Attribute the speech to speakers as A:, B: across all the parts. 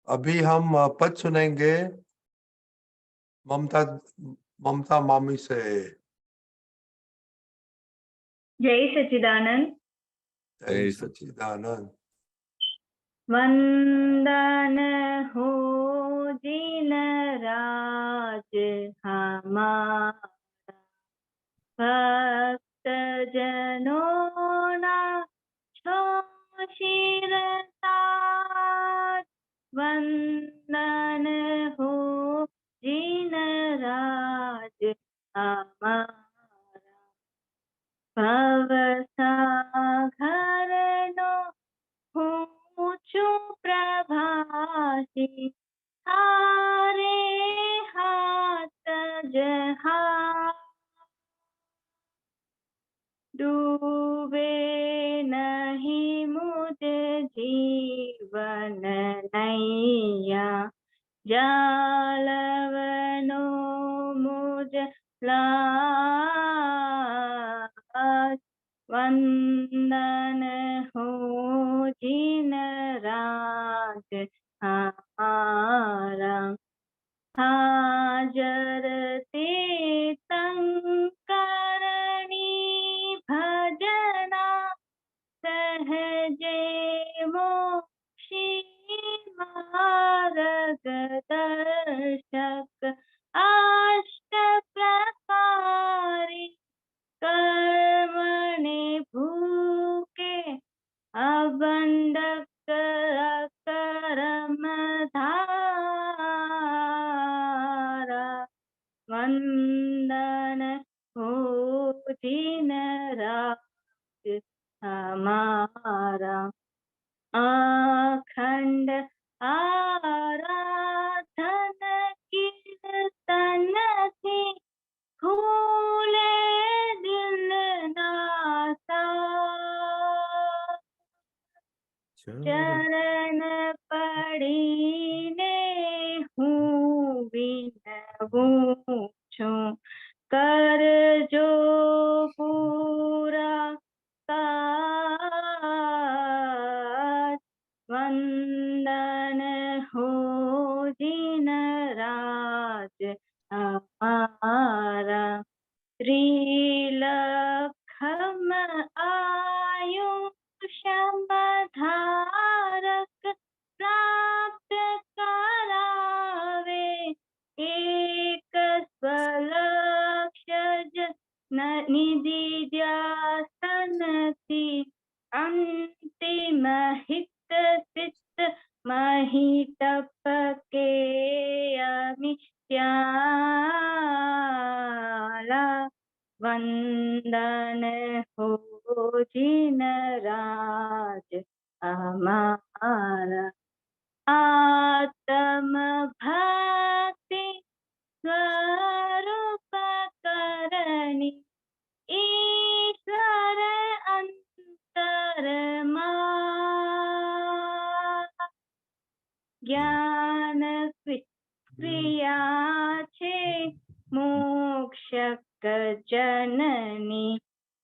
A: अभी हम पद सुनेंगे ममता ममता मामी से।
B: जय सच्चिदानंद।
A: जय सच्चिदानंद।
B: वंदन हो जिन राज हमारा, भक्त जनों ना छो शिरसाज। वंदन हो जिन राज हमारा, भव सागर नो ऊंचू प्रभासी, हारे हाथ जहाँ डूबे नहीं मुझ जीवन नैया, जालवनो मुझ लाज। वंदन हो जिन राज हमारा, हाजर तीर्थंकरणी भजना, सहजे मोक्षी मार्ग दर्शक। अष्ट प्रकारी कर्मणि भूखे, अबंधक कर्म धारा। वंदन हो जिन राज हमारा, अखंड आराधन कीर्तन थी, फूले दिल नासा। चरण पड़ीने हूँ विनवूँ, कर जो पूरा काज। वंदन हो जिन राज हमारा, त्रिलखम आयुषम धारक, प्राप्त करावे एक स्वलक्ष्य निधि ध्यासन थी। अंतिम हित सित महिटप के अमि प्याला। वंदन हो जिन राज हमारा, आत्म भक्ति स्वरूप करणी, ईश्वर अंतरमा। ज्ञान क्रिया छे मोक्षक जननी,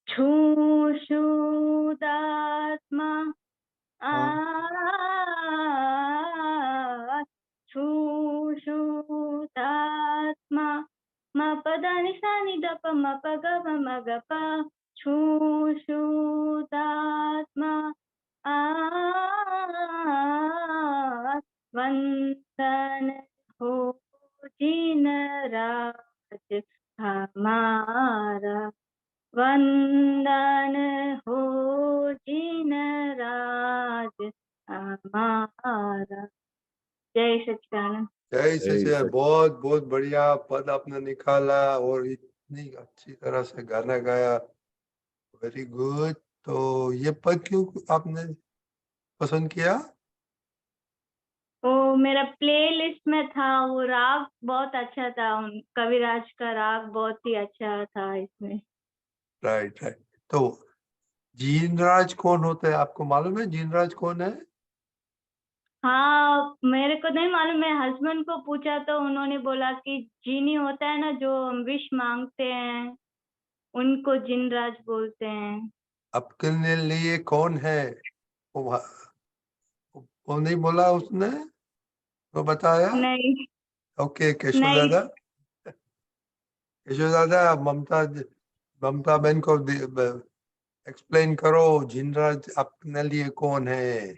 B: छूशुदात्मा छूशुदात्मा। म पद निसा नि द प म प ग म म ग प, छूशुदात्मा वंदन हो जिन राज हमारा, वंदन हो जिन राज हमारा। जय सच्चिदानंद।
A: जय सच्चिदानंद। बहुत बहुत बढ़िया पद आपने निकाला और इतनी अच्छी तरह से गाना गाया। Very good. तो ये पद क्यों आपने पसंद किया?
B: वो मेरा प्लेलिस्ट में था, वो राग बहुत अच्छा था, कविराज का राग बहुत ही अच्छा था इसमें।
A: Right right. तो जीनराज कौन होता है, आपको मालूम है जीनराज कौन है?
B: हाँ, मेरे को नहीं मालूम, मैं हस्बैंड को पूछा तो उन्होंने बोला कि जीनी होता है ना, जो हम विश मांगते हैं उनको जिनराज बोलते हैं।
A: आपके लिए कौन है? वो नहीं बोला उसने? तो बताया?
B: नहीं
A: ओके केशव
B: नहीं
A: दादा, केशव दादा, ममता बहन को एक्सप्लेन करो, जिनराज अपने लिए कौन है?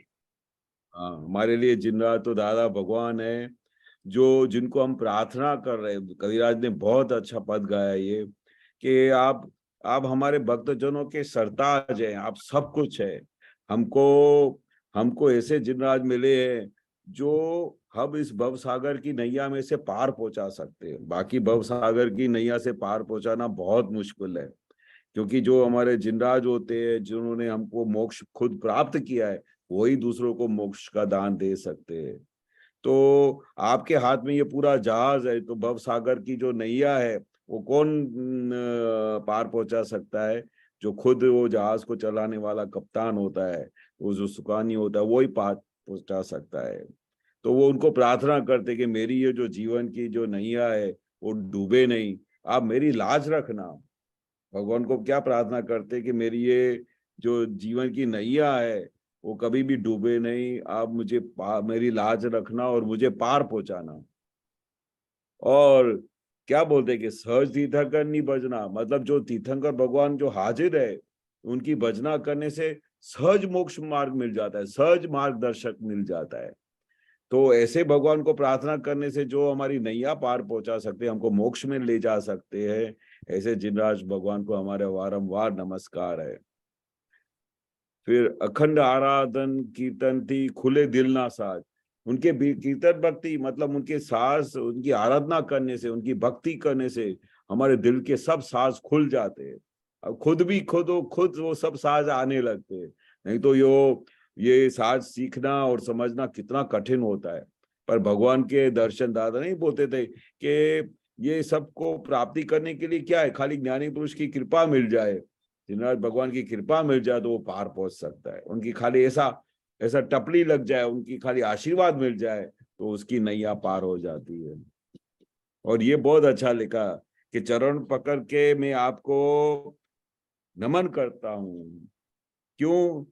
C: हाँ, हमारे लिए जिनराज तो दादा भगवान है, जो जिनको हम प्रार्थना कर रहे हैं। कविराज ने बहुत अच्छा पद गाया ये, कि आप हमारे भक्तजनों के सरताज हैं, आप सब कुछ है। हमको हमको ऐसे जिनराज मिले हैं जो हम इस भव सागर की नैया में से पार पहुंचा सकते हैं। बाकी भव सागर की नैया से पार पहुंचाना बहुत मुश्किल है, क्योंकि जो हमारे जिनराज होते हैं, जिन्होंने हमको मोक्ष खुद प्राप्त किया है, वही दूसरों को मोक्ष का दान दे सकते हैं। तो आपके हाथ में ये पूरा जहाज है, तो भव सागर की जो नैया है वो कौन पार पहुंचा सकता है? जो खुद वो जहाज को चलाने वाला कप्तान होता है, वो जो सुकानी होता है, वो ही पार पहुंचा सकता है। तो वो उनको प्रार्थना करते कि मेरी ये जो जीवन की जो नैया है वो डूबे नहीं, आप मेरी लाज रखना। भगवान को क्या प्रार्थना करते कि मेरी ये जो जीवन की नैया है वो कभी भी डूबे नहीं, आप मेरी लाज रखना और मुझे पार पहुंचाना। और क्या बोलते कि सहज तीर्थंकर नहीं भजना, मतलब जो तीर्थंकर भगवान जो हाजिर है, उनकी भजना करने से सहज मोक्ष मार्ग मिल जाता है, सहज मार्गदर्शक मिल जाता है। तो ऐसे भगवान को प्रार्थना करने से जो हमारी नैया पार पहुंचा सकते हैं, हमको मोक्ष में ले जा सकते हैं, ऐसे जिनराज भगवान को हमारे वारंवार नमस्कार है। फिर अखंड आराधन कीर्तन थी खुले दिल ना साज। उनके कीर्तन भक्ति मतलब उनके साज, उनकी आराधना करने से, उनकी भक्ति करने से हमारे दिल के सब साज खुल जाते हैं। अब खुद वो सब साज आने लगते हैं। नहीं तो ये साज सीखना और समझना कितना कठिन होता है। पर भगवान के दर्शन दादा नहीं बोलते थे कि ये सबको प्राप्ति करने के लिए क्या है, खाली ज्ञानी पुरुष की कृपा मिल जाए, जिनराज भगवान की कृपा मिल जाए तो वो पार पहुंच सकता है। उनकी खाली ऐसा टपली लग जाए, उनकी खाली आशीर्वाद मिल जाए तो उसकी नैया पार हो जाती है। और ये बहुत अच्छा लिखा कि चरण पकड़ के मैं आपको नमन करता हूँ। क्यों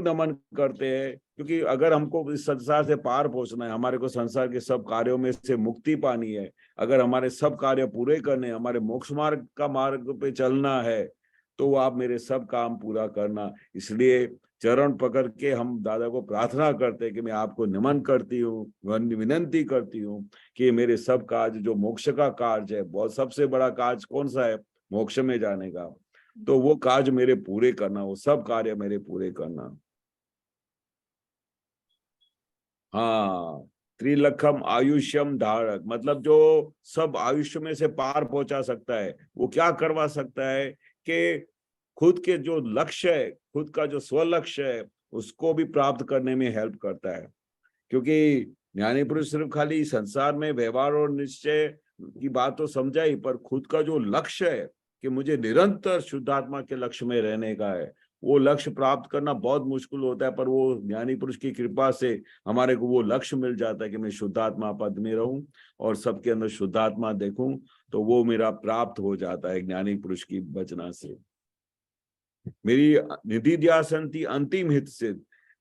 C: नमन करते हैं? क्योंकि अगर हमको इस संसार से पार पहुंचना है, हमारे को संसार के सब कार्यों में से मुक्ति पानी है, अगर हमारे सब कार्य पूरे करने, हमारे मोक्ष मार्ग का मार्ग पे चलना है, तो आप मेरे सब काम पूरा करना। इसलिए चरण पकड़ के हम दादा को प्रार्थना करते हैं कि मैं आपको नमन करती हूँ, विनंती करती हूँ कि मेरे सब कार्य, जो मोक्ष का कार्य है, बहुत सबसे बड़ा कार्य कौन सा है? मोक्ष में जाने का। तो वो कार्य मेरे पूरे करना, वो सब कार्य मेरे पूरे करना। हाँ, त्रिलखम आयुष्यम धारक, मतलब जो सब आयुष्य में से पार पहुंचा सकता है, वो क्या करवा सकता है कि खुद के जो लक्ष्य है, खुद का जो स्वलक्ष्य है, उसको भी प्राप्त करने में हेल्प करता है। क्योंकि ज्ञानी पुरुष सिर्फ खाली संसार में व्यवहार और निश्चय की बात तो समझाई, पर खुद का जो लक्ष्य है कि मुझे निरंतर शुद्धात्मा के लक्ष्य में रहने का है, वो लक्ष्य प्राप्त करना बहुत मुश्किल होता है। पर वो ज्ञानी पुरुष की कृपा से हमारे को वो लक्ष्य मिल जाता है कि मैं शुद्धात्मा पद में रहूं और सबके अंदर शुद्धात्मा देखूं, तो वो मेरा प्राप्त हो जाता है ज्ञानी पुरुष की वचना से। मेरी निधि ध्यासन थी अंतिम हित से।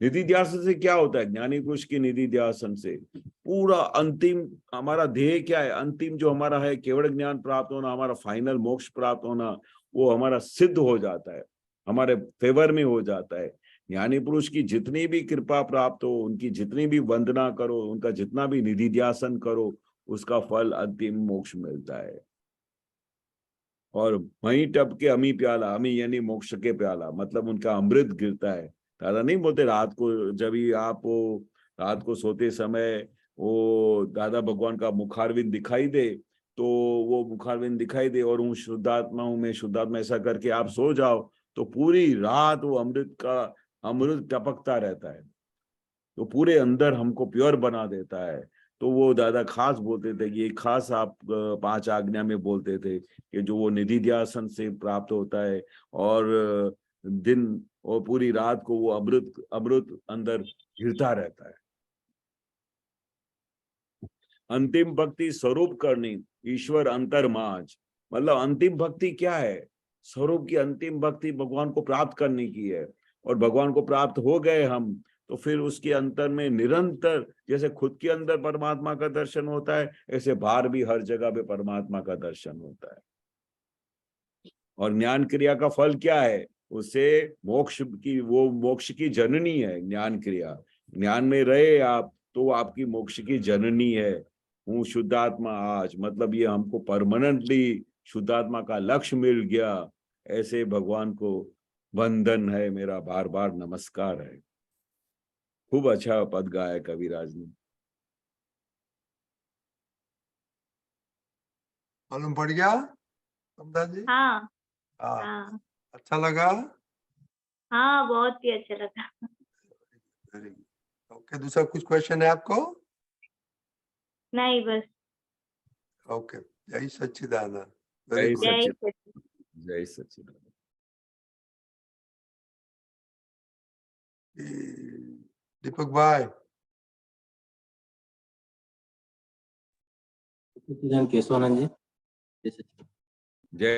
C: निधि ध्यासन से क्या होता है? ज्ञानी पुरुष की निधि ध्यासन से पूरा अंतिम हमारा ध्येय क्या है, अंतिम जो हमारा है केवल ज्ञान प्राप्त होना, हमारा फाइनल मोक्ष प्राप्त होना, वो हमारा सिद्ध हो जाता है, हमारे फेवर में हो जाता है। ज्ञानी पुरुष की जितनी भी कृपा प्राप्त हो, उनकी जितनी भी वंदना करो, उनका जितना भी निधि ध्यासन करो, उसका फल अंतिम मोक्ष मिलता है। और वहीं टप के अमी प्याला, अमी यानी मोक्ष के प्याला, मतलब उनका अमृत गिरता है। दादा नहीं बोलते रात को जब ही आप रात को सोते समय वो दादा भगवान का मुखारविंद दिखाई दे, तो वो मुखारविंद दिखाई दे और हूँ शुद्धात्मा, हूँ मैं शुद्धात्मा, ऐसा करके आप सो जाओ तो पूरी रात वो अमृत टपकता रहता है, तो पूरे अंदर हमको प्योर बना देता है। तो वो दादा खास बोलते थे कि ये खास आप 5 आज्ञा में बोलते थे कि जो वो निधि ध्यासन से प्राप्त होता है, और दिन और पूरी रात को वो अमृत अमृत अंदर घिरता रहता है। अंतिम भक्ति स्वरूप करनी, ईश्वर अंतर माज, मतलब अंतिम भक्ति क्या है? स्वरूप की अंतिम भक्ति भगवान को प्राप्त करने की है। और भगवान को प्राप्त हो गए हम, तो फिर उसके अंतर में निरंतर, जैसे खुद के अंदर परमात्मा का दर्शन होता है, ऐसे बाहर भी हर जगह पे परमात्मा का दर्शन होता है। और ज्ञान क्रिया का फल क्या है? उससे मोक्ष की जननी है ज्ञान क्रिया। ज्ञान में रहे आप तो आपकी मोक्ष की जननी है। हूँ शुद्धात्मा आज, मतलब ये हमको परमानेंटली शुद्धात्मा का लक्ष्य मिल गया, ऐसे भगवान को वंदन है मेरा, बार बार नमस्कार है। खूब अच्छा पद गाया कविराज ने।
A: मालूम पड़ गया समझा जी?
B: हाँ
A: हाँ,
B: हाँ
A: अच्छा लगा?
B: हाँ, बहुत ही अच्छा लगा।
A: Very good. ओके, दूसरा कुछ क्वेश्चन है आपको?
B: नहीं, बस।
A: ओके, जय सच्चिदानंद। वेरी
C: जय
A: गुड।
B: जय
C: सच्चिदानंद।
B: सच्चिदानंद।
C: जय सच्चिदानंद।
A: दीपक भाई,
D: केशवानंद जी।
C: जय